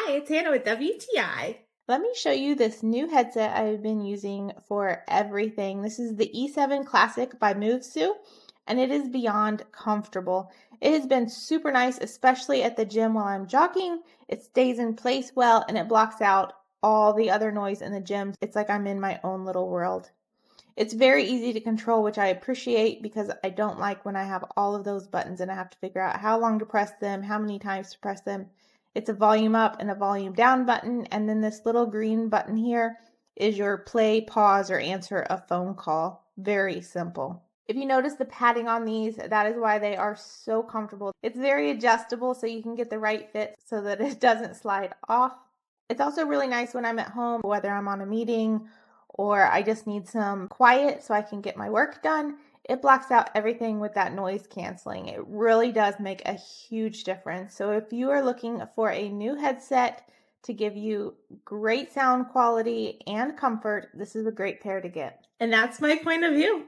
Hi, it's Hannah with WTI. Let me show you this new headset I've been using for everything. This is the E7 Classic by MOVSSOU, and it is beyond comfortable. It has been super nice, especially at the gym while I'm jogging. It stays in place well, and it blocks out all the other noise in the gym. It's like I'm in my own little world. It's very easy to control, which I appreciate because I don't like when I have all of those buttons and I have to figure out how long to press them, how many times to press them. It's a volume up and a volume down button, and then this little green button here is your play, pause, or answer a phone call. Very simple. If you notice the padding on these, that is why they are so comfortable. It's very adjustable so you can get the right fit so that it doesn't slide off. It's also really nice when I'm at home, whether I'm on a meeting or I just need some quiet so I can get my work done. It blocks out everything with that noise canceling. It really does make a huge difference. So if you are looking for a new headset to give you great sound quality and comfort, this is a great pair to get. And that's my point of view.